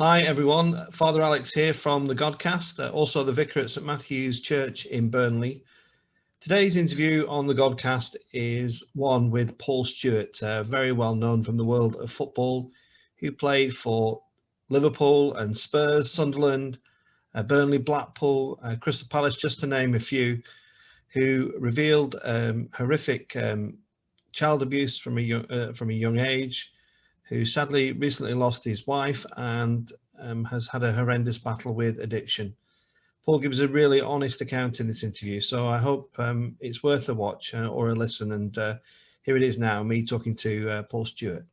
Hi everyone, Father Alex here from the Godcast, also the vicar at St Matthew's Church in Burnley. Today's interview on the Godcast is one with Paul Stewart, very well known from the world of football, who played for Liverpool and Spurs, Sunderland, Burnley, Blackpool, Crystal Palace, just to name a few, who revealed horrific child abuse from a young age, who sadly recently lost his wife and has had a horrendous battle with addiction. Paul gives a really honest account in this interview, so I hope it's worth a watch or a listen. And here it is now, me talking to Paul Stewart.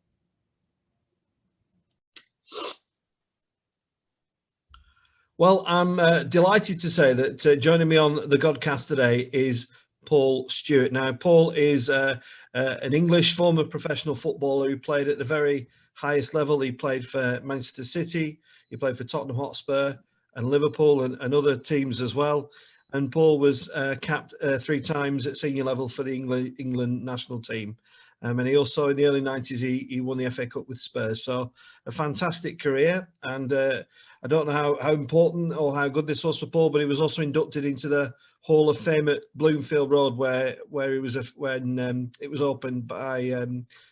Well, I'm delighted to say that joining me on the Godcast today is Paul Stewart. Now, Paul is an English former professional footballer who played at the very highest level. He played for Manchester City, he played for Tottenham HOTSPUR and Liverpool and other teams as well. And Paul was capped 3 times at senior level for the England national team. And he also, in the early 90s, he won the FA Cup with Spurs. So a fantastic career. And I don't know how important or how good this was for Paul, but he was also inducted into the Hall of Fame at Bloomfield Road, where he was when it was opened by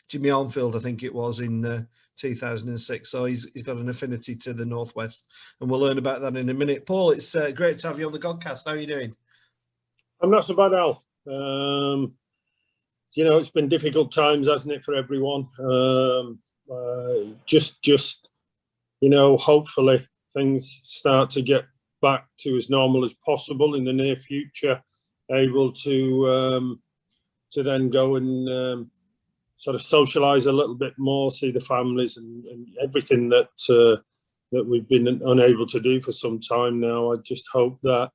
Jimmy Armfield, I think it was, in 2006. So he's got an affinity to the Northwest, and we'll learn about that in a minute. Paul, it's great to have you on the Godcast. How are you doing? I'm not so bad, Al. You know, it's been difficult times, hasn't it, for everyone? Just you know, hopefully things start to get back to as normal as possible in the near future, able to then go and sort of socialise a little bit more, see the families and everything that that we've been unable to do for some time now. I just hope that,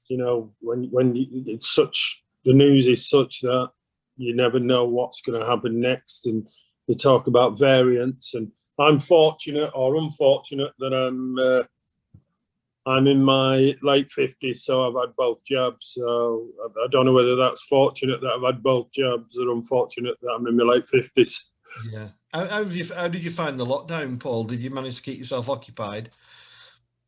you know, when it's such, the news is such that you never know what's going to happen next, and they talk about variants. And I'm fortunate or unfortunate that I'm in my late 50s, so I've had both jabs. So I don't know whether that's fortunate that I've had both jabs or unfortunate that I'm in my late 50s. Yeah. How did you find the lockdown, Paul? Did you manage to keep yourself occupied?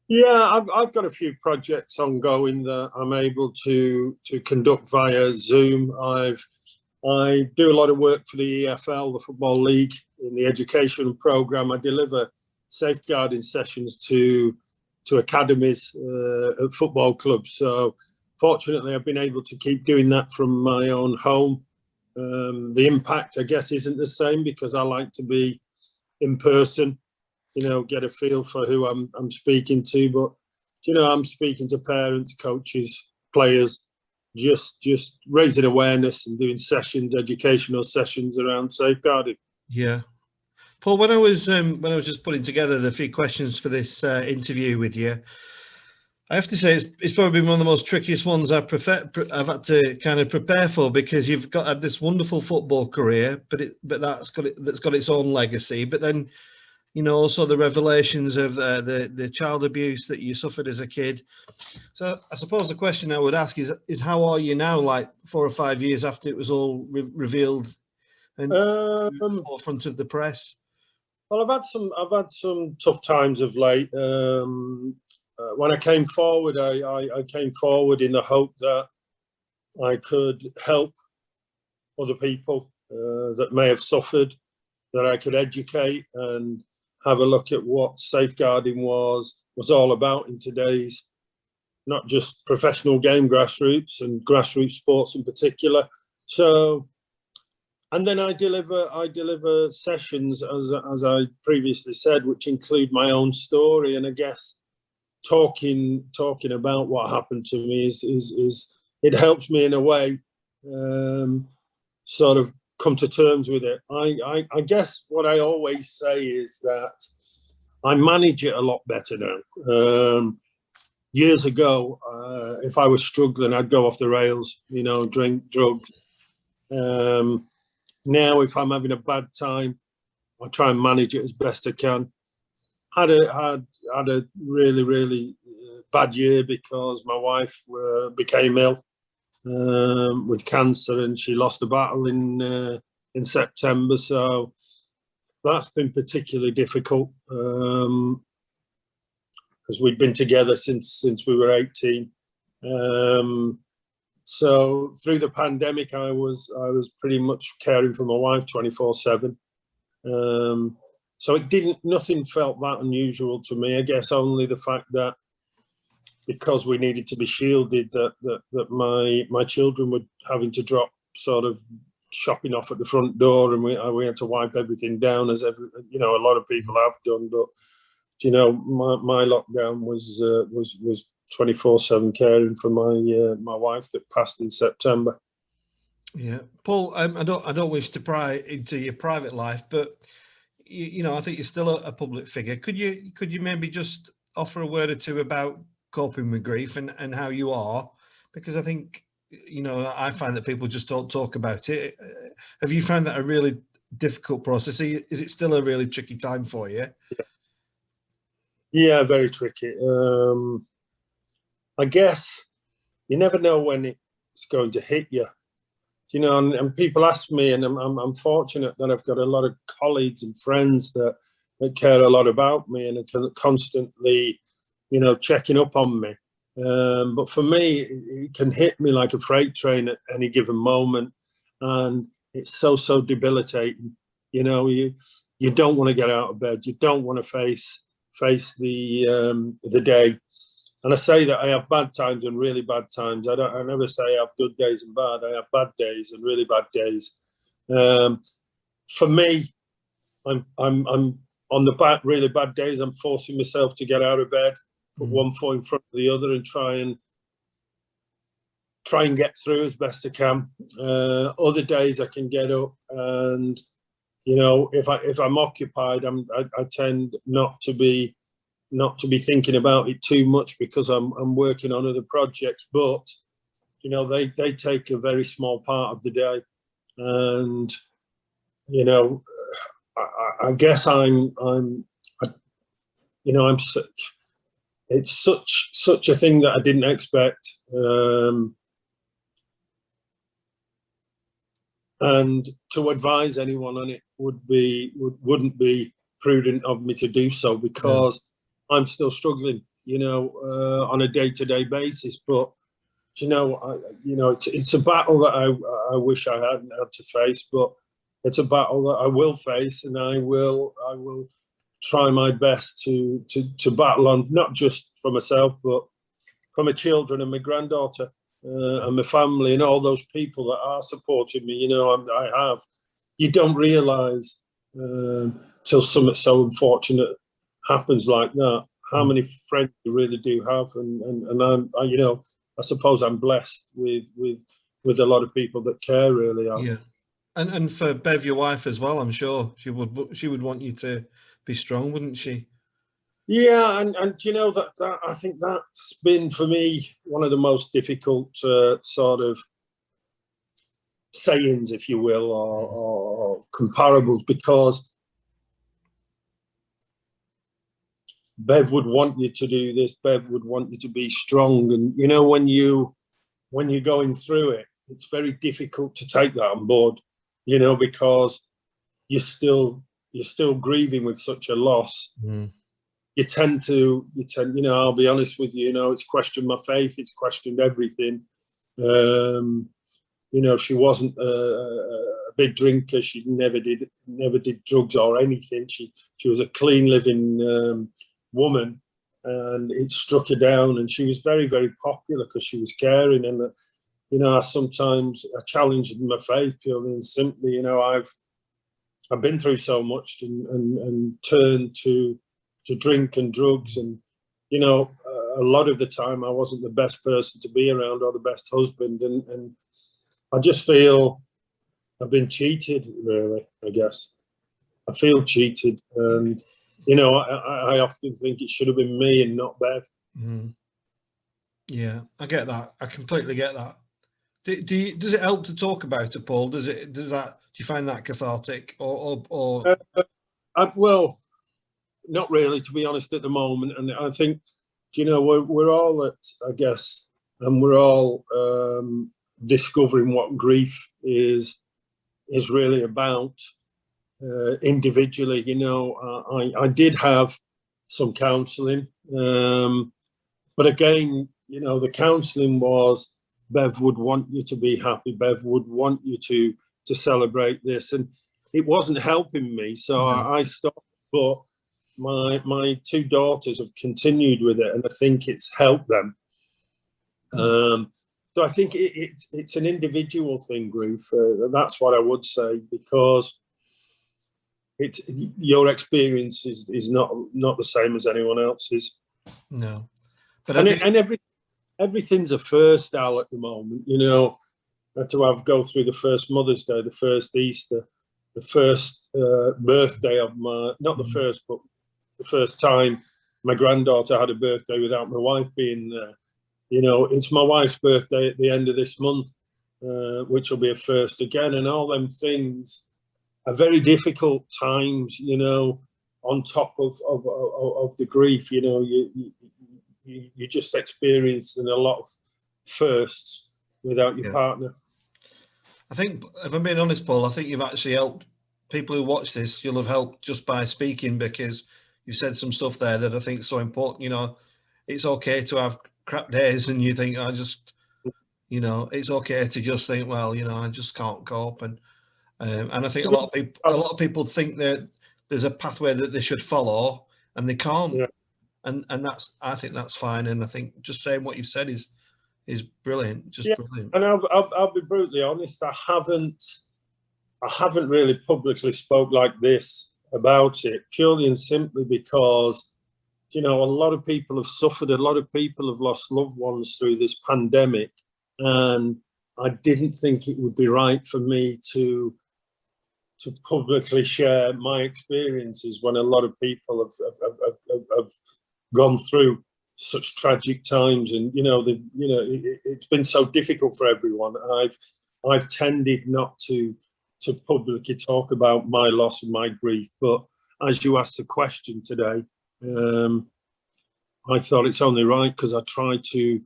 Yeah, I've got a few projects ongoing that I'm able to conduct via Zoom. I do a lot of work for the EFL, the Football League, in the education programme. I deliver safeguarding sessions to academies at football clubs. So fortunately, I've been able to keep doing that from my own home. The impact, I guess, isn't the same because I like to be in person, you know, get a feel for who I'm speaking to. But, you know, I'm speaking to parents, coaches, players, just raising awareness and doing sessions, educational sessions around safeguarding. Yeah. Paul, when I was just putting together the few questions for this interview with you, I have to say it's probably one of the most trickiest ones I've had to kind of prepare for, because you've had this wonderful football career, but that's got its own legacy. But then, you know, also the revelations of the child abuse that you suffered as a kid. So I suppose the question I would ask is how are you now, like 4 or 5 years after it was all revealed and forefront of the press? Well, I've had some tough times of late. When I came forward, I came forward in the hope that I could help other people that may have suffered, that I could educate and have a look at what safeguarding was all about in today's, not just professional game grassroots and grassroots sports in particular. So, and then I deliver sessions, as I previously said, which include my own story. And I guess talking about what happened to me is it helps me in a way sort of come to terms with it. I guess what I always say is that I manage it a lot better now. Years ago, if I was struggling, I'd go off the rails, you know, drink, drugs. Now, if I'm having a bad time, I try and manage it as best I can. Had a really bad year because my wife became ill with cancer, and she lost the battle in September. So that's been particularly difficult, because we'd been together since we were 18. So through the pandemic, I was pretty much caring for my wife 24/7. So nothing felt that unusual to me. I guess only the fact that, because we needed to be shielded, that my children were having to drop sort of shopping off at the front door, and we had to wipe everything down, as a lot of people have done. But my lockdown was 24/7 caring for my wife that passed in September. Yeah, Paul, I don't wish to pry into your private life, but I think you're still a public figure. Could you maybe just offer a word or two about coping with grief and how you are? Because I think I find that people just don't talk about it. Have you found that a really difficult process? Is it still a really tricky time for you? Yeah, very tricky. I guess you never know when it's going to hit you. And people ask me, and I'm fortunate that I've got a lot of colleagues and friends that care a lot about me and are constantly, checking up on me. But for me, it can hit me like a freight train at any given moment, and it's so debilitating. You don't want to get out of bed. You don't want to face the day. And I say that I have bad times and really bad times. I never say I have good days and bad. I have bad days and really bad days. For me, I'm on the really bad days. I'm forcing myself to get out of bed, put one foot in front of the other, and try and get through as best I can. Other days I can get up, and if I'm occupied, I tend not to be thinking about it too much, because I'm working on other projects. But they take a very small part of the day, and I guess it's such a thing that I didn't expect, and to advise anyone on it wouldn't be prudent of me to do so, because I'm still struggling, on a day-to-day basis. But it's a battle that I wish I hadn't had to face, but it's a battle that I will face, and I will try my best to battle on, not just for myself, but for my children and my granddaughter, and my family, and all those people that are supporting me. You don't realise till something so unfortunate happens like that, how many friends you really do have, and I suppose I'm blessed with a lot of people that care, really. Yeah, and for Bev, your wife, as well, I'm sure she would want you to be strong, wouldn't she? Yeah, and that I think that's been for me one of the most difficult sort of sayings, if you will, or comparables, because Bev would want you to do this. Bev would want you to be strong, and when you're going through it, it's very difficult to take that on board, because you're still grieving with such a loss. You tend, I'll be honest with you, it's questioned my faith, it's questioned everything. She wasn't a big drinker. She never did drugs or anything. She was a clean living woman, and it struck her down, and she was very, very popular because she was caring. And I sometimes challenge my faith, purely and simply. I've been through so much, and turned to drink and drugs, and a lot of the time I wasn't the best person to be around, or the best husband, and I just feel I've been cheated, really. I guess I feel cheated, and I often think it should have been me and not Bev. Yeah, I get that. I completely get that. Does it help to talk about it, Paul? Do you find that cathartic, or? Well, not really, to be honest, at the moment. And I think, we're all I guess, and we're all discovering what grief is really about. individually. You know, I did have some counselling, but again, you know, the counselling was, Bev would want you to be happy. Bev would want you to celebrate this, and it wasn't helping me. So I stopped. But my two daughters have continued with it, and I think it's helped them. So I think it's an individual thing, Grief. That's what I would say, because it's your experience is not the same as anyone else's. No, but everything's a first, Al, at the moment. You know, to go through the first Mother's Day, the first Easter, the first birthday of not the first, but the first time my granddaughter had a birthday without my wife being there. You know, it's my wife's birthday at the end of this month, which will be a first again, and all them things are very difficult times. You know, on top of the grief, you know, you just experiencing a lot of firsts without your partner. I think, if I'm being honest, Paul, I think you've actually helped people who watch this. You'll have helped just by speaking, because you said some stuff there that I think is so important. You know, it's okay to have crap days, and you think, you know, it's okay to just think, well, you know, I just can't cope, and I think a lot of people think that there's a pathway that they should follow, and they can't. Yeah. And I think that's fine. And I think just saying what you've said is brilliant, brilliant. And I'll be brutally honest. I haven't really publicly spoke like this about it, purely and simply because, you know, a lot of people have suffered. A lot of people have lost loved ones through this pandemic, and I didn't think it would be right for me to publicly share my experiences when a lot of people have gone through such tragic times. And it's been so difficult for everyone. I've tended not to publicly talk about my loss and my grief, but as you asked the question today, I thought it's only right, because I try to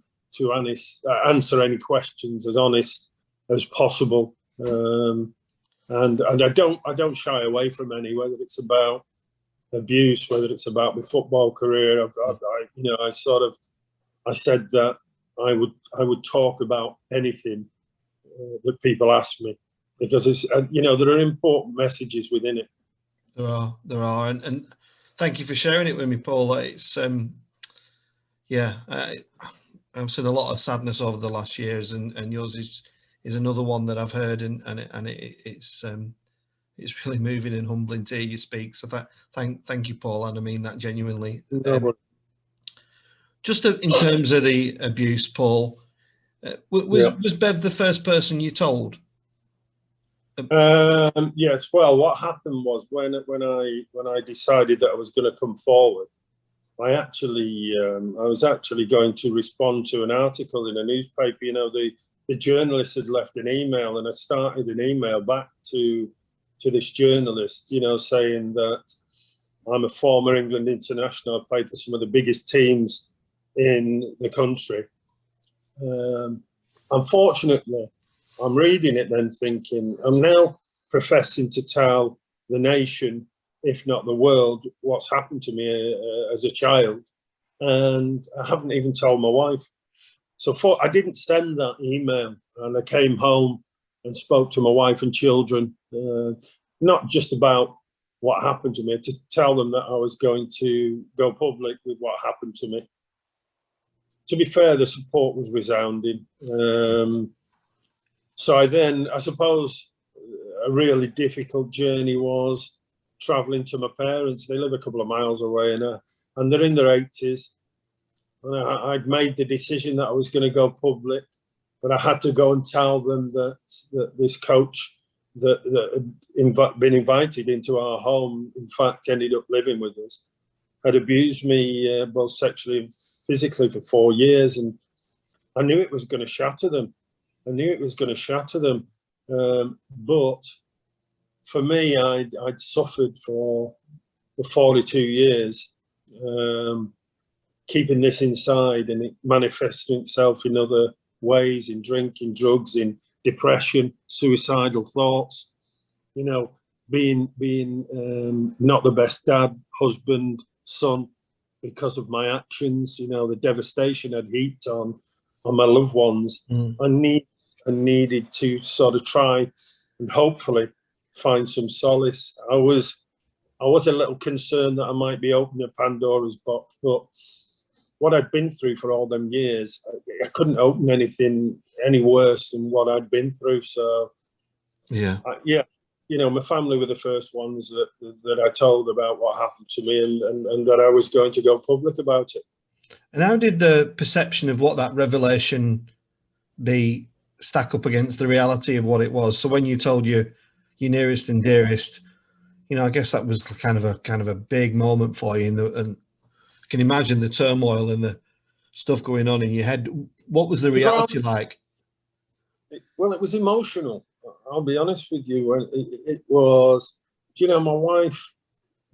answer any questions as honest as possible, and I don't shy away from any, whether it's about abuse, whether it's about my football career. I said that I would talk about anything that people ask me, because it's there are important messages within it. There are, and thank you for sharing it with me, Paul. It's I've seen a lot of sadness over the last years, and yours is another one that I've heard, and it's really moving and humbling to hear you speak. So thank you, Paul, and I mean that genuinely. Just in terms of the abuse, Paul, was Bev the first person you told? Yes. Well, what happened was when I decided that I was going to come forward, I was actually going to respond to an article in a newspaper. You know, the journalist had left an email, and I started an email back to this journalist, you know, saying that I'm a former England international. I played for some of the biggest teams in the country. Unfortunately, I'm reading it then thinking, I'm now professing to tell the nation, if not the world, what's happened to me as a child, and I haven't even told my wife. So I didn't send that email, and I came home and spoke to my wife and children, not just about what happened to me, to tell them that I was going to go public with what happened to me. To be fair, the support was resounding. So I suppose a really difficult journey was traveling to my parents. They live a couple of miles away, and they're in their 80s. And I'd made the decision that I was going to go public, but I had to go and tell them that this coach that had been invited into our home, in fact, ended up living with us, had abused me both sexually and physically for 4 years. And I knew it was going to shatter them. But for me, I'd suffered for 42 years, keeping this inside, and it manifesting itself in other ways, in drinking, drugs, in depression, suicidal thoughts. You know, being not the best dad, husband, son, because of my actions, you know, the devastation I'd heaped on my loved ones. I needed to sort of try and hopefully find some solace. I was a little concerned that I might be opening a Pandora's box, but what I'd been through for all them years, I couldn't open anything any worse than what I'd been through. So yeah, you know, my family were the first ones that I told about what happened to me, and that I was going to go public about it. And how did the perception of what that revelation be stack up against the reality of what it was? So when you told your nearest and dearest, you know, I guess that was kind of a big moment for you, and I can imagine the turmoil and the stuff going on in your head. What was the reality like? Well, it was emotional. I'll be honest with you. It was, you know, my wife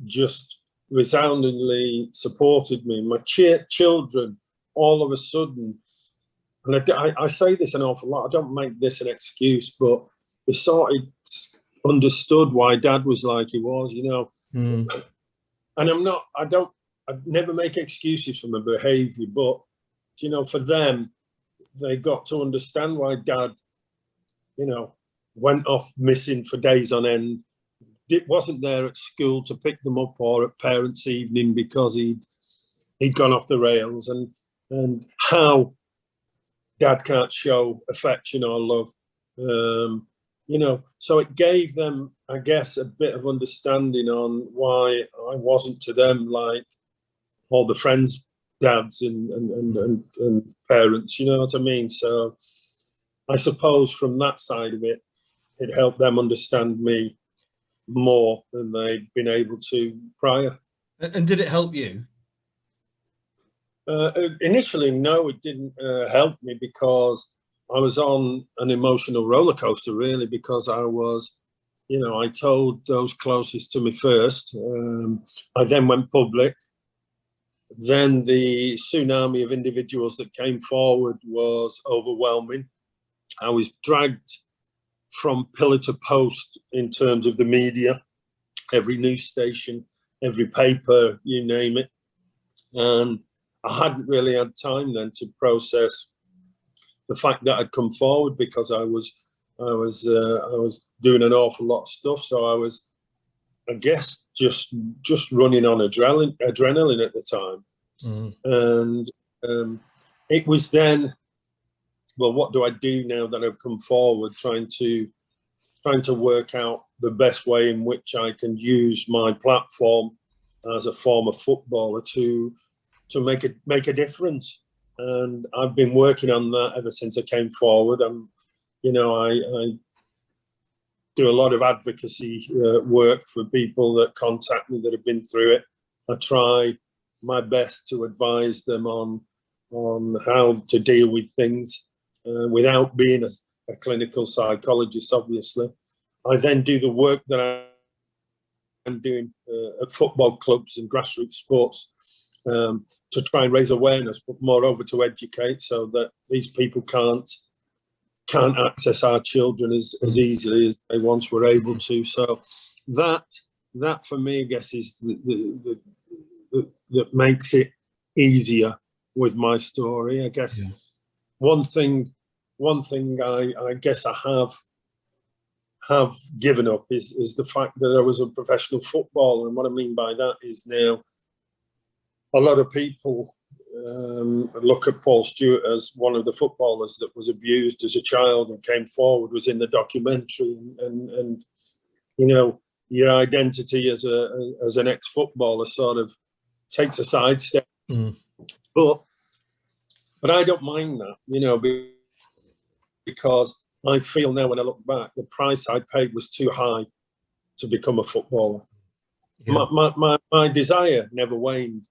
just resoundingly supported me. My children, all of a sudden, and I say this an awful lot, I don't make this an excuse, but they sort of understood why Dad was like he was, you know. And I'd never make excuses for my behaviour, but, you know, for them, they got to understand why Dad, you know, went off missing for days on end. It wasn't there at school to pick them up or at parents' evening because he'd gone off the rails, and how Dad can't show affection or love. You know, so it gave them, I guess, a bit of understanding on why I wasn't to them like all the friends' dads and parents, you know what I mean? So I suppose from that side of it, it helped them understand me more than they'd been able to prior. And did it help you? Initially, no, it didn't help me, because I was on an emotional roller coaster, really, because I was, you know, I told those closest to me first. I then went public. Then the tsunami of individuals that came forward was overwhelming. I was dragged from pillar to post in terms of the media, every news station, every paper, you name it. And I hadn't really had time then to process the fact that I'd come forward, because I was doing an awful lot of stuff. So I was, I guess, just running on adrenaline at the time. And it was then, well, what do I do now that I've come forward? Trying to work out the best way in which I can use my platform as a former footballer to make a difference. And I've been working on that ever since I came forward. You know, I do a lot of advocacy work for people that contact me that have been through it. I try my best to advise them on how to deal with things without being a clinical psychologist, obviously. I then do the work that I'm doing at football clubs and grassroots sports to try and raise awareness, but moreover to educate, so that these people can't access our children as easily as they once were able to. So that for me, I guess, is that makes it easier with my story. I guess one thing I guess I have given up is the fact that I was a professional footballer. And what I mean by that is, now a lot of people look at Paul Stewart as one of the footballers that was abused as a child and came forward, was in the documentary, and you know, your identity as an ex-footballer sort of takes a sidestep. But I don't mind that, you know, because I feel now, when I look back, the price I paid was too high to become a footballer. My desire never waned.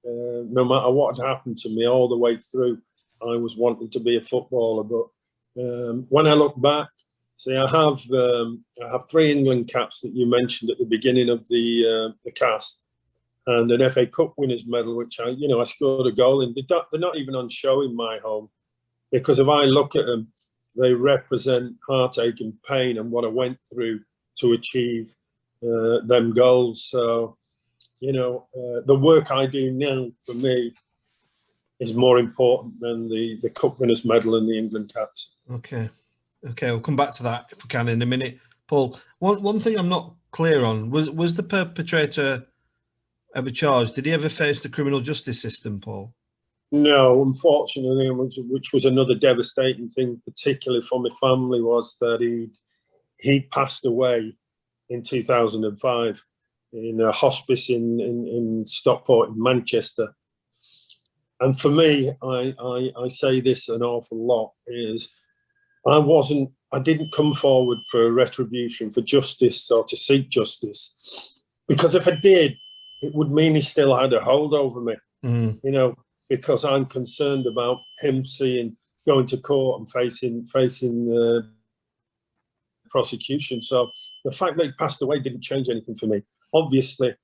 No matter what had happened to me all the way through, I was wanting to be a footballer. But when I look back, see, I have 3 England caps that you mentioned at the beginning of the cast, and an FA Cup winners medal, which I scored a goal in. They're not even on show in my home, because if I look at them, they represent heartache and pain and what I went through to achieve them goals. So, you know, the work I do now, for me, is more important than the Cup Winners' Medal and the England caps. Okay, we'll come back to that if we can in a minute. Paul, one thing I'm not clear on, was the perpetrator ever charged? Did he ever face the criminal justice system, Paul? No, unfortunately, which was another devastating thing, particularly for my family, was that he passed away in 2005 in a hospice in Stockport in Manchester. And for me, I say this an awful lot, is I didn't come forward for a retribution, for justice, or to seek justice, because if I did, it would mean he still had a hold over me, you know, because I'm concerned about him going to court and facing prosecution. So the fact that he passed away didn't change anything for me. Obviously,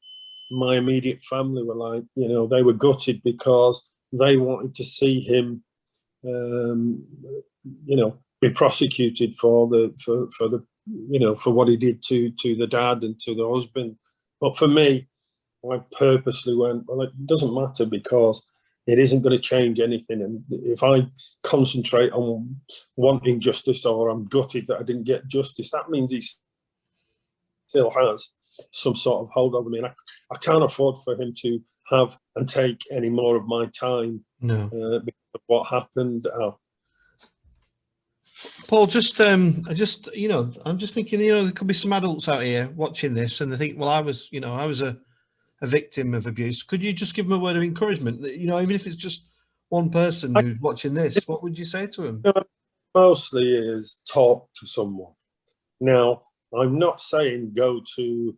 my immediate family were like, you know, they were gutted because they wanted to see him, you know, be prosecuted for what he did to the dad and to the husband. But for me, I purposely went, well, it doesn't matter, because it isn't going to change anything. And if I concentrate on wanting justice, or I'm gutted that I didn't get justice, that means he still has some sort of hold over me. And I can't afford for him to have and take any more of my time. No. Because of what happened. Paul, you know, I'm just thinking, you know, there could be some adults out here watching this and they think, well, I was a victim of abuse. Could you just give them a word of encouragement? You know, even if it's just one person who's watching this, what would you say to them? Mostly is talk to someone. Now, I'm not saying go to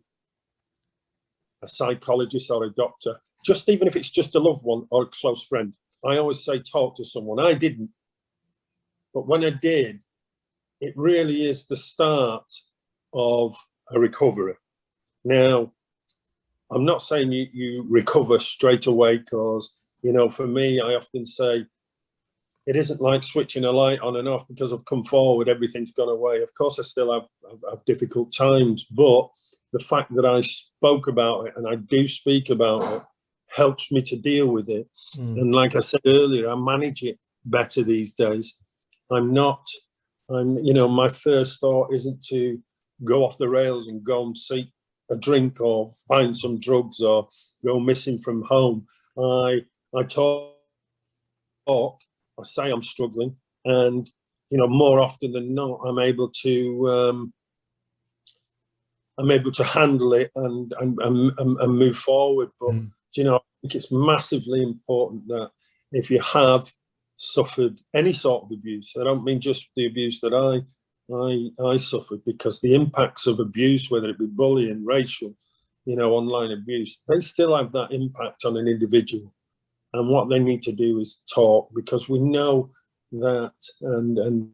a psychologist or a doctor, just even if it's just a loved one or a close friend. I always say talk to someone. I didn't. But when I did, it really is the start of a recovery. Now, I'm not saying you recover straight away, because, you know, for me, I often say it isn't like switching a light on and off because I've come forward, everything's gone away. Of course, I still have difficult times, but the fact that I spoke about it, and I do speak about it, helps me to deal with it. And like I said earlier, I manage it better these days. You know, my first thought isn't to go off the rails and go and seek a drink or find some drugs or go missing from home. I talk, I say I'm struggling, and, you know, more often than not, I'm able to handle it and move forward. But you know, I think it's massively important that if you have suffered any sort of abuse, I don't mean just the abuse that I suffered, because the impacts of abuse, whether it be bullying, racial, you know, online abuse, they still have that impact on an individual. And what they need to do is talk, because we know that, and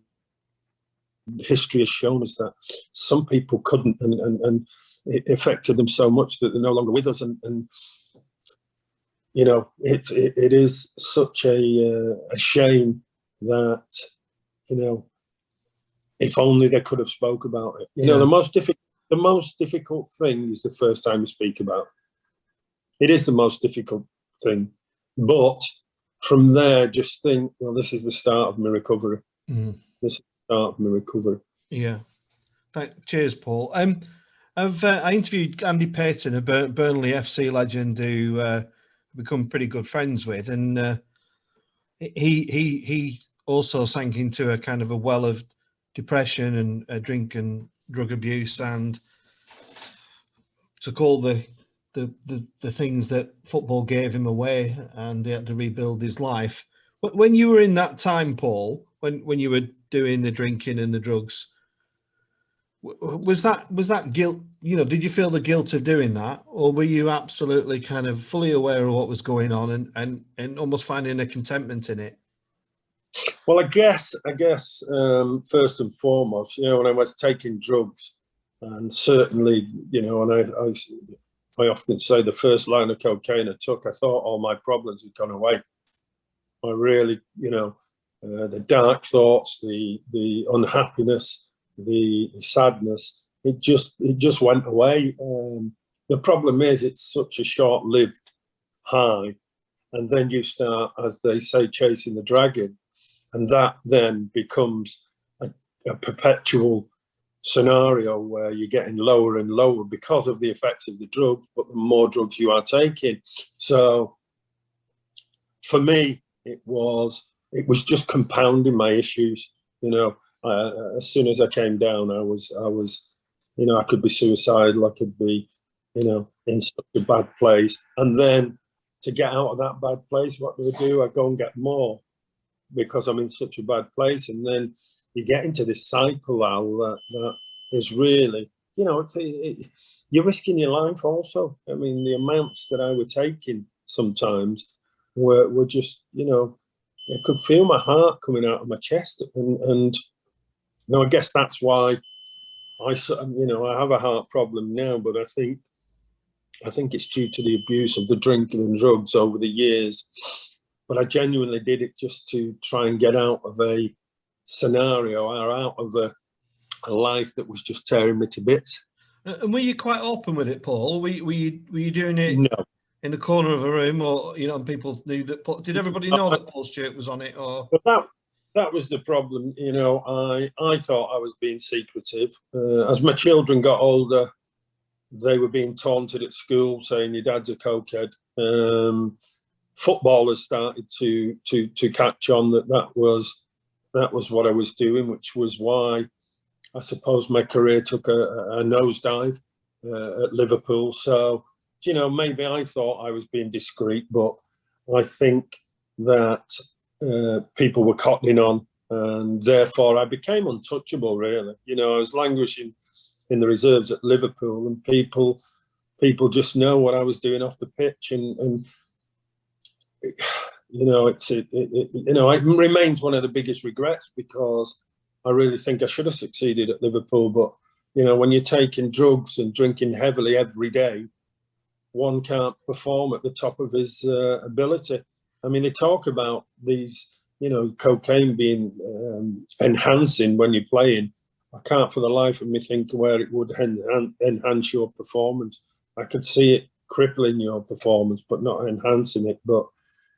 history has shown us that some people couldn't, and it affected them so much that they're no longer with us. And you know, it is such a shame that, you know, if only they could have spoke about it. You know, the most difficult thing is the first time you speak about it. It is the most difficult thing. But from there, just think, well, this is the start of my recovery. This is the start of my recovery. Yeah. Cheers, Paul. I interviewed Andy Payton, a Burnley FC legend who become pretty good friends with, and he also sank into a kind of a well of depression and drink and drug abuse, and took all the things that football gave him away, and he had to rebuild his life. But when you were in that time, Paul, when you were doing the drinking and the drugs, was that guilt? You know, did you feel the guilt of doing that, or were you absolutely kind of fully aware of what was going on and almost finding a contentment in it? Well, I guess first and foremost, you know, when I was taking drugs, and certainly, you know, and I often say the first line of cocaine I took, I thought all my problems had gone away. I really, you know, the dark thoughts, the unhappiness, the sadness, it just went away. The problem is it's such a short-lived high, and then you start, as they say, chasing the dragon, and that then becomes a perpetual scenario where you're getting lower and lower because of the effects of the drugs, but the more drugs you are taking. So for me, it was just compounding my issues. As soon as I came down, I was I could be suicidal, I could be in such a bad place, and then to get out of that bad place, what do? I go and get more because I'm in such a bad place, and then you get into this cycle, Al, that is really, you're risking your life also. I mean, the amounts that I were taking sometimes were just, I could feel my heart coming out of my chest, and I guess that's why I have a heart problem now, but I think it's due to the abuse of the drinking and drugs over the years. But I genuinely did it just to try and get out of a scenario or out of a life that was just tearing me to bits. And were you quite open with it, Paul? Were you doing it No. in the corner of a room, or and people knew that? Did everybody know that Paul Stewart was on it? Or that was the problem. I thought I was being secretive. As my children got older, they were being taunted at school, saying your dad's a cokehead. Footballers started to catch on that was what I was doing, which was why I suppose my career took a nosedive at Liverpool. So, maybe I thought I was being discreet, but I think that people were cottoning on, and therefore I became untouchable, really. I was languishing in the reserves at Liverpool, and people just know what I was doing off the pitch, and it remains one of the biggest regrets, because I really think I should have succeeded at Liverpool. But when you're taking drugs and drinking heavily every day, one can't perform at the top of his ability. I mean, they talk about these, cocaine being enhancing when you're playing. I can't for the life of me think where it would enhance your performance. I could see it crippling your performance, but not enhancing it. But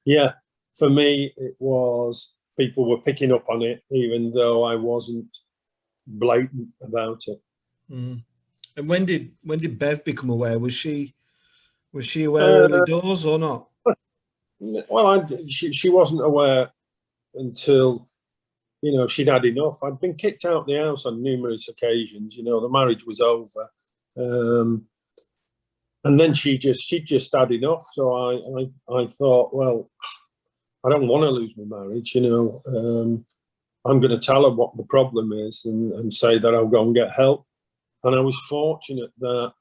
yeah, for me, it was, people were picking up on it, even though I wasn't blatant about it. Mm. And when did Bev become aware? Was she aware early doors or not? Well, she wasn't aware until, she'd had enough. I'd been kicked out of the house on numerous occasions. The marriage was over, and then she just had enough. So I thought, well, I don't want to lose my marriage. I'm going to tell her what the problem is and say that I'll go and get help. And I was fortunate that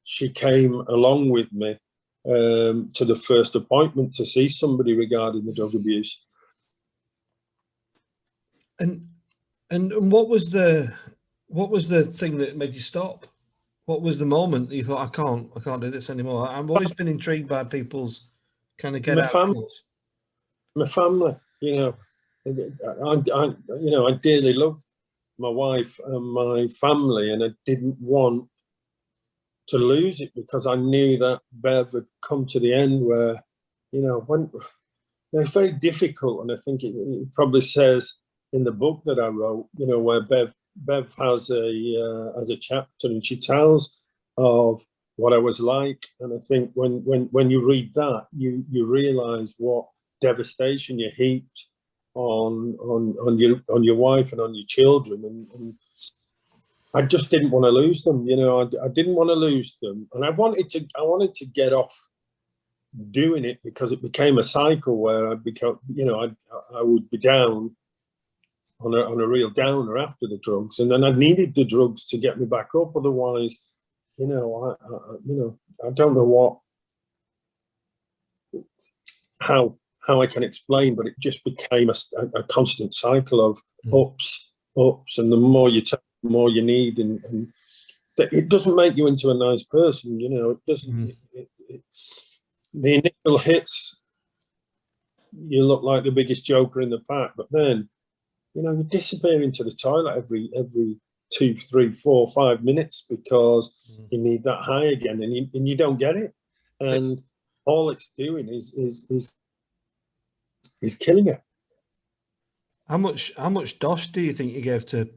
she came along with me to the first appointment to see somebody regarding the drug abuse. And what was the thing that made you stop? What was the moment that you thought, I can't do this anymore? I've always been intrigued by people's kind of get out. My family, I dearly loved my wife and my family, and I didn't want to lose it, because I knew that Bev had come to the end where, when it's very difficult. And I think it probably says in the book that I wrote, where Bev has a chapter, and she tells of what I was like. And I think when you read that, you realize what devastation you heaped on your wife and on your children, and I just didn't want to lose them. I didn't want to lose them, and I wanted to get off doing it, because it became a cycle where I would be down on a real downer after the drugs, and then I needed the drugs to get me back up. Otherwise, I don't know how I can explain, but it just became a constant cycle of ups, and the more you take, the more you need, and it doesn't make you into a nice person. It doesn't. The initial hits, you look like the biggest joker in the pack, but then, you disappear into the toilet every 2, 3, 4, 5 minutes because you need that high again, and you don't get it. And all it's doing is killing it. How much dosh do you think you gave to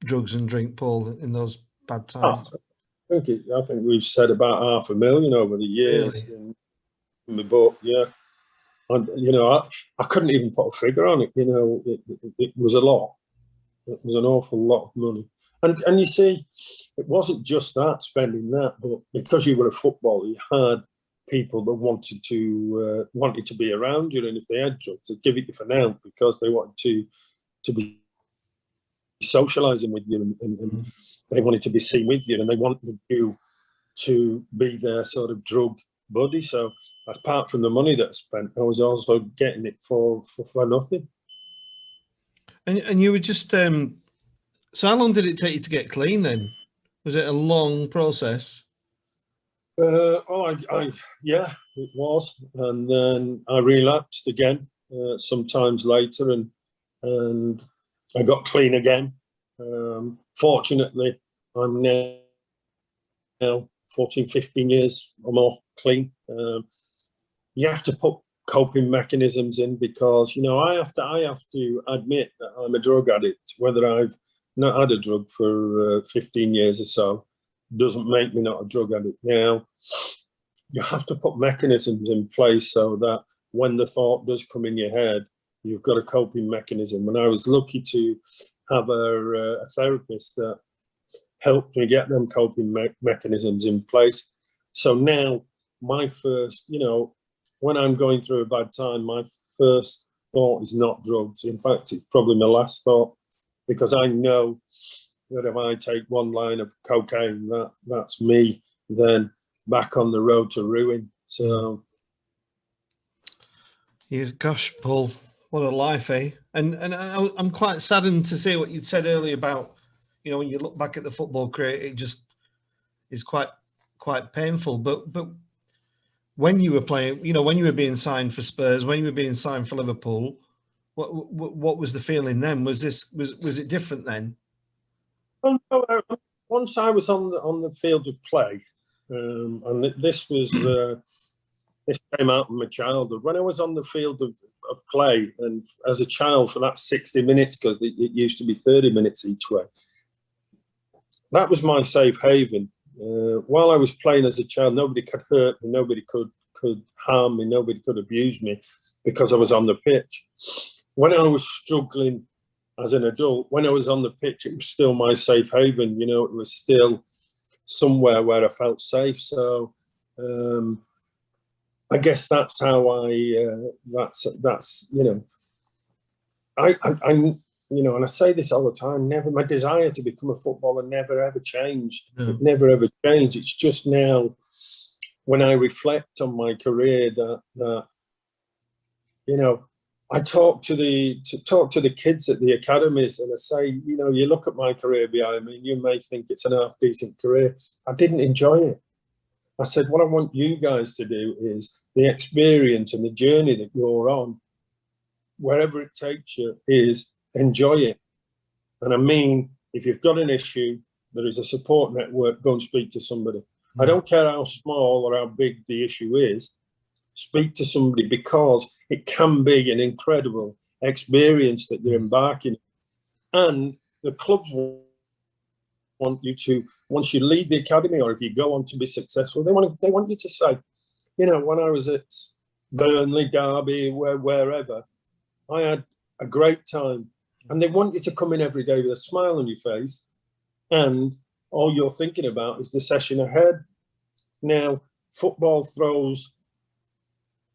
drugs and drink, Paul, in those bad times? I think we've said about $500,000 over the years. Really? In the book, yeah. And I couldn't even put a figure on it. It was a lot. It was an awful lot of money. And you see, it wasn't just that, spending that, but because you were a footballer, you had people that wanted to be around you, and if they had drugs, they'd give it you for now because they wanted to be socialising with you, and they wanted to be seen with you, and they wanted you to be their sort of drug buddy. So apart from the money that I spent, I was also getting it for nothing. And you were just so how long did it take you to get clean then? Was it a long process? Yeah, it was, and then I relapsed again sometimes later, and I got clean again. Fortunately, I'm now 14, 15 years or more clean. You have to put coping mechanisms in because I have to admit that I'm a drug addict. Whether I've not had a drug for 15 years or so doesn't make me not a drug addict. Now, you have to put mechanisms in place so that when the thought does come in your head, you've got a coping mechanism. And I was lucky to have a therapist that helped me get them coping mechanisms in place. So now my first, when I'm going through a bad time, my first thought is not drugs. In fact, it's probably my last thought, because I know that if I take one line of cocaine, that's me then back on the road to ruin. So, Gosh, Paul, what a life, eh? And I'm quite saddened to see what you'd said earlier about, when you look back at the football career, it just is quite painful. But when you were playing, when you were being signed for Spurs, when you were being signed for Liverpool, what was the feeling then? Was it different then? Once I was on the field of play, and this came out of my childhood. When I was on the field of play, and as a child for that 60 minutes, because it used to be 30 minutes each way, that was my safe haven. While I was playing as a child, nobody could hurt me, nobody could harm me, nobody could abuse me because I was on the pitch. When I was struggling as an adult, when I was on the pitch, it was still my safe haven. It was still somewhere where I felt safe. So I guess that's how and I say this all the time, my desire to become a footballer never ever changed. No. It never ever changed. It's just now when I reflect on my career that I talk to the kids at the academies, and I say, you look at my career behind me, and you may think it's an half decent career. I didn't enjoy it. I said, what I want you guys to do is the experience and the journey that you're on, wherever it takes you, is enjoy it. And I mean, if you've got an issue, there is a support network, go and speak to somebody. I don't care how small or how big the issue is, speak to somebody, because it can be an incredible experience that you're embarking on. And the clubs want you to, once you leave the academy or if you go on to be successful, they want you to say, when I was at Burnley, Derby, wherever, I had a great time. And they want you to come in every day with a smile on your face, and all you're thinking about is the session ahead. Now, football throws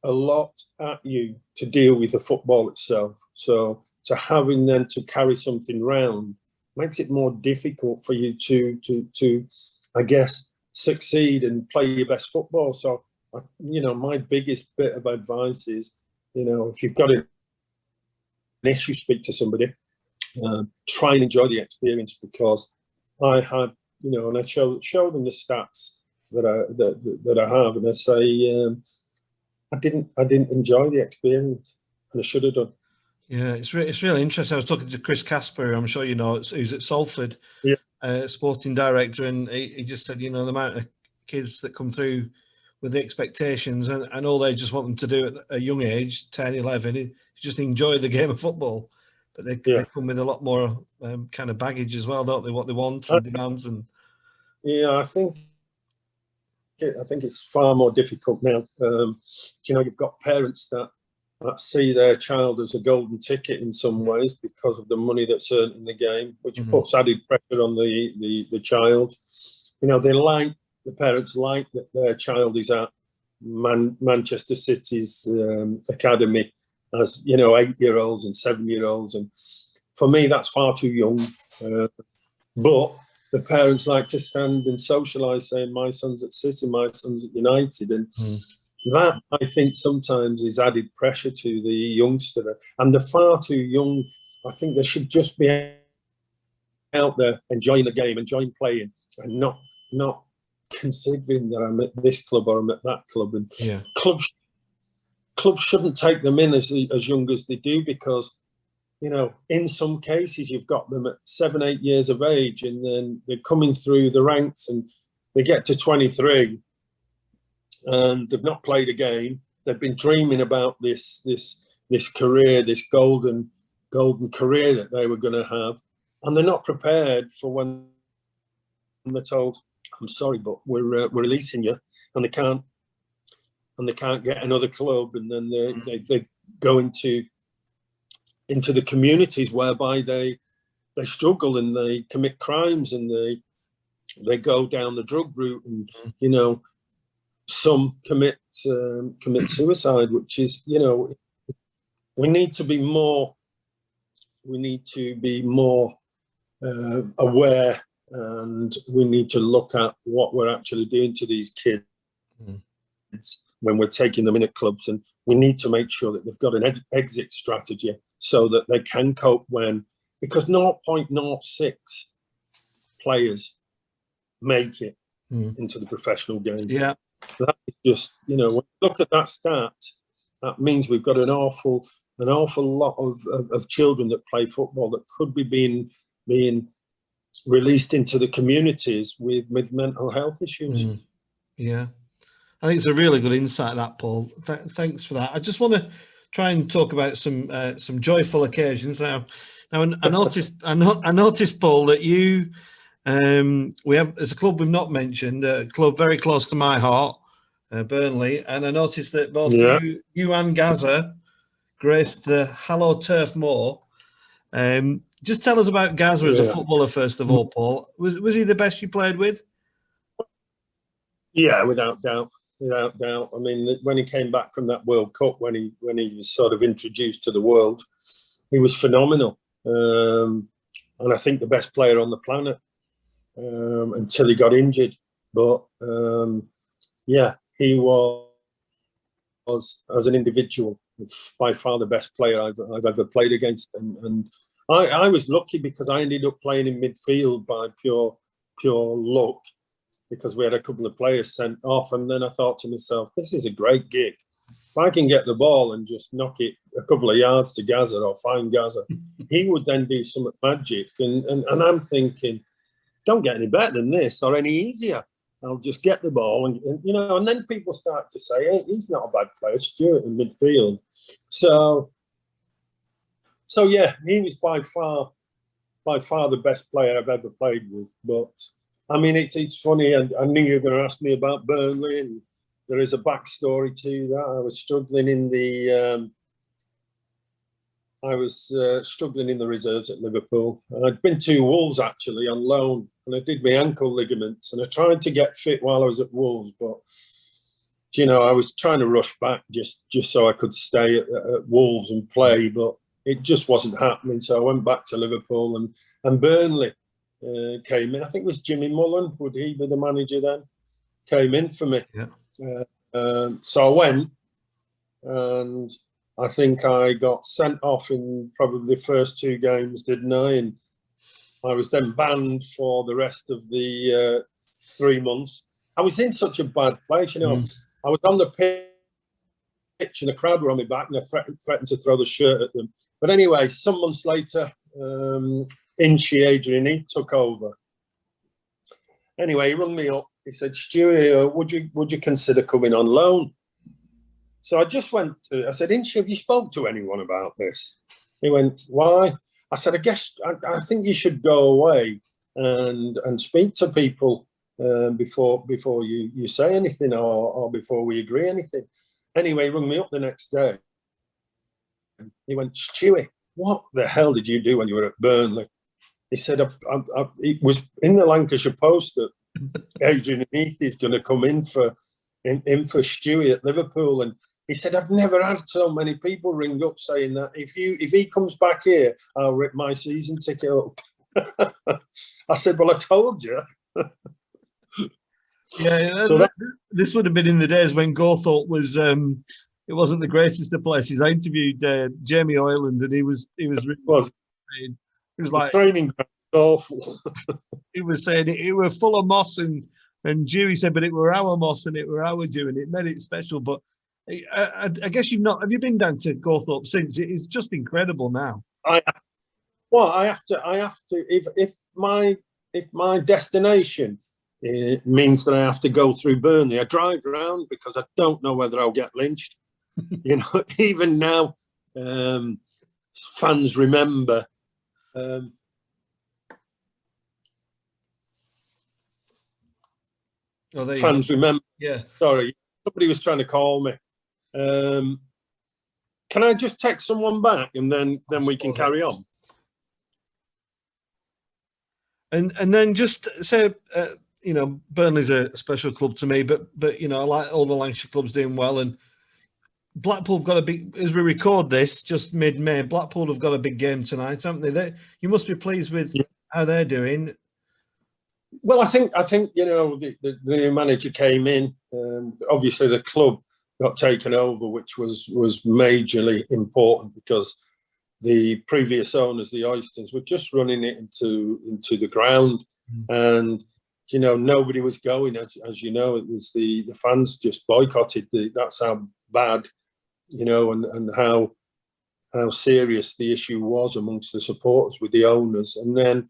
a lot at you to deal with the football itself. So to having then to carry something round makes it more difficult for you to I guess, succeed and play your best football. So, my biggest bit of advice is, if you've got an issue, speak to somebody. Try and enjoy the experience, because I had, and I show them the stats that I have, and I say I didn't enjoy the experience, and I should have done. Yeah, it's really interesting. I was talking to Chris Casper, I'm sure you know, who's at Salford. Yeah. sporting director, and he just said, you know, the amount of kids that come through with the expectations and all they just want them to do at a young age, 10, 11, is just enjoy the game of football. But they come with a lot more kind of baggage as well, don't they? What they want and demands. And yeah, I think it's far more difficult now. You know, you've got parents that see their child as a golden ticket in some ways because of the money that's earned in the game, which puts added pressure on the child. You know, the parents like that their child is at Manchester City's academy as, you know, 8-year-olds and 7-year-olds, and for me that's far too young. But the parents like to stand and socialise, saying my son's at City, my son's at United, and that, I think, sometimes is added pressure to the youngster, and they're far too young. I think they should just be out there enjoying the game, enjoying playing, and not considering that I'm at this club or I'm at that club. And clubs shouldn't take them in as young as they do, because, you know, in some cases you've got them at 7, 8 years of age, and then they're coming through the ranks and they get to 23 and they've not played a game. They've been dreaming about this career, this golden career that they were going to have, and they're not prepared for when they're told, I'm sorry, but we're releasing you, and they can't get another club, and then they go into the communities whereby they struggle and they commit crimes, and they go down the drug route, and you know, some commit suicide, which is, you know, we need to be more aware, and we need to look at what we're actually doing to these kids when we're taking them in at clubs, and we need to make sure that they've got an exit strategy so that they can cope because 0.06 players make it into the professional game. Yeah. That is just, you know, when you look at that stat, that means we've got an awful lot of children that play football that could be being released into the communities with mental health issues. Yeah, I think it's a really good insight, that, Paul. Thanks for that. I just want to try and talk about some joyful occasions now. I noticed, Paul, that you. We have, as a club we've not mentioned, a club very close to my heart, Burnley, and I noticed that both you and Gaza graced the Hallow Turf Moor. Just tell us about Gaza as a footballer, first of all, Paul. Was he the best you played with? Yeah, without doubt. Without doubt. I mean, when he came back from that World Cup, when he was sort of introduced to the world, he was phenomenal. And I think the best player on the planet. Until he got injured, but he was, as an individual, by far the best player I've ever played against, and I was lucky because I ended up playing in midfield by pure luck, because we had a couple of players sent off, and then I thought to myself, this is a great gig. If I can get the ball and just knock it a couple of yards to Gaza or find Gaza, he would then do some magic, and I'm thinking, don't get any better than this or any easier. I'll just get the ball, and you know, and then people start to say, hey, he's not a bad player, Stewart in midfield. So yeah, he was by far the best player I've ever played with. But I mean, it's funny. I knew you were going to ask me about Burnley, and there is a backstory to that. I was struggling in the reserves at Liverpool. I'd been to Wolves actually on loan, and I did my ankle ligaments, and I tried to get fit while I was at Wolves, but you know, I was trying to rush back just so I could stay at Wolves and play, but it just wasn't happening. So I went back to Liverpool, and Burnley came in. I think it was Jimmy Mullen, would he be the manager then? Came in for me. So I went, and I think I got sent off in probably the first 2 games, didn't I? And I was then banned for the rest of the 3 months. I was in such a bad place, you know. I was on the pitch and the crowd were on my back, and I threatened to throw the shirt at them. But anyway, some months later, Adrian, he took over. Anyway, he rung me up. He said, Stewie, would you consider coming on loan? So I just went to, I said, Inch, have you spoke to anyone about this? He went, why? I said, I think you should go away and speak to people before you say anything or before we agree anything. Anyway, he rung me up the next day. He went, Stewie, what the hell did you do when you were at Burnley? He said, it was in the Lancashire Post that Adrian Heath is going to come in for Stewie at Liverpool. And he said, I've never had so many people ring up saying that if he comes back here, I'll rip my season ticket up. I said, well, I told you. Yeah, so this would have been in the days when Gawthorpe was it wasn't the greatest of places. I interviewed Jamie Oyland, and he was like training ground awful. He was saying it were full of moss, and Dewey said, but it were our moss and it were our dew, and it made it special. But I guess you've not. Have you been down to Gawthorpe since? It is just incredible now. I have to. If my destination means that I have to go through Burnley, I drive around because I don't know whether I'll get lynched. You know, even now, fans remember. Fans remember. Yeah. Sorry, somebody was trying to call me. Can I just text someone back and then we can carry on? And then just say, you know, Burnley's a special club to me, but you know, I like all the Lancashire clubs doing well, and Blackpool have got a big, as we record this, just mid-May, Blackpool have got a big game tonight, haven't they? You must be pleased with how they're doing. Well, I think you know, the new manager came in. Obviously, the club got taken over, which was majorly important because the previous owners, the Oysters, were just running it into the ground, and you know, nobody was going. As you know, it was the fans just boycotted. That's how bad, you know, and how serious the issue was amongst the supporters with the owners. And then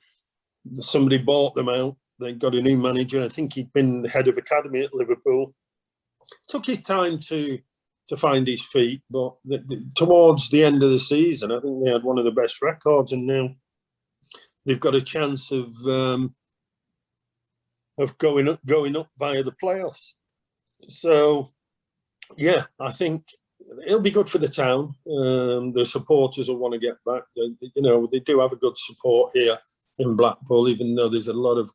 somebody bought them out. They got a new manager. I think he'd been the head of academy at Liverpool. Took his time to find his feet, but towards the end of the season, I think they had one of the best records, and now they've got a chance of going up via the playoffs. So, yeah, I think it'll be good for the town. The supporters will want to get back. You know, they do have a good support here in Blackpool, even though there's a lot of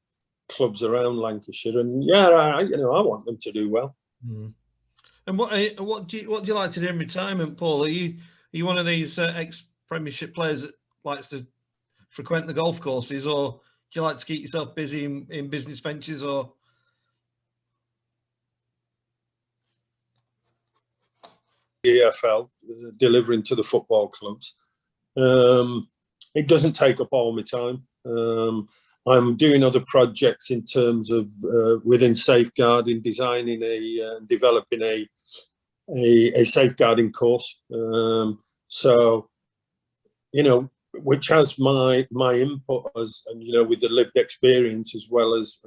clubs around Lancashire. And yeah, I want them to do well. Mm. And what do you like to do in retirement, Paul? Are you one of these ex-Premiership players that likes to frequent the golf courses, or do you like to keep yourself busy in business ventures, or? EFL, delivering to the football clubs. It doesn't take up all my time. I'm doing other projects in terms of within safeguarding, designing developing a safeguarding course. So, you know, which has my input as, and you know, with the lived experience as well as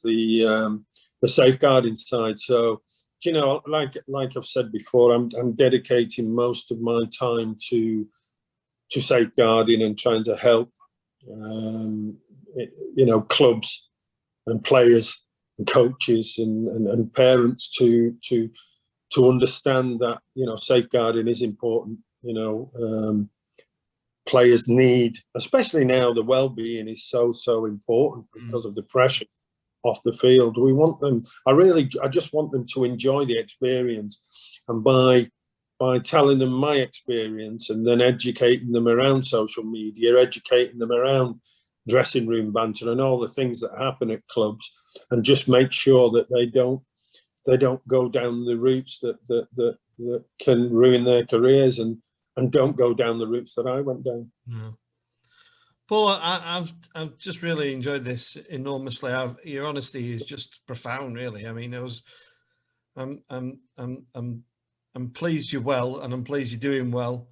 the safeguarding side. So, you know, like I've said before, I'm dedicating most of my time to safeguarding and trying to help, you know, clubs and players and coaches and parents to understand that, you know, safeguarding is important. You know, players need, especially now, the well-being is so important because of the pressure off the field. We want them, I just want them to enjoy the experience, and by telling them my experience and then educating them around social media, educating them around dressing room banter and all the things that happen at clubs, and just make sure that they don't go down the routes that can ruin their careers, and don't go down the routes that I went down. Yeah. Paul, I've just really enjoyed this enormously. Your honesty is just profound, really. I mean, I'm pleased you're well, and I'm pleased you're doing well.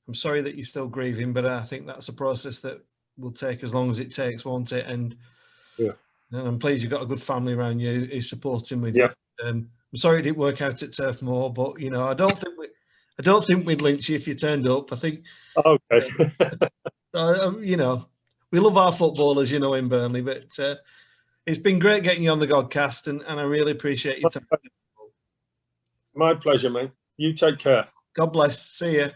I'm sorry that you're still grieving, but I think that's a process that will take as long as it takes, won't it? And yeah, And I'm pleased you've got a good family around you who's supporting with Yeah. you. I'm sorry it didn't work out at Turf Moor, but you know, I don't think we'd lynch you if you turned up. I think, Okay. you know, we love our footballers, you know, in Burnley, but it's been great getting you on the Godcast, and I really appreciate your time. My pleasure, mate. You take care. God bless. See you.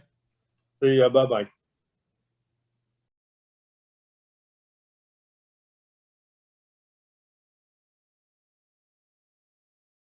See ya. Bye-bye.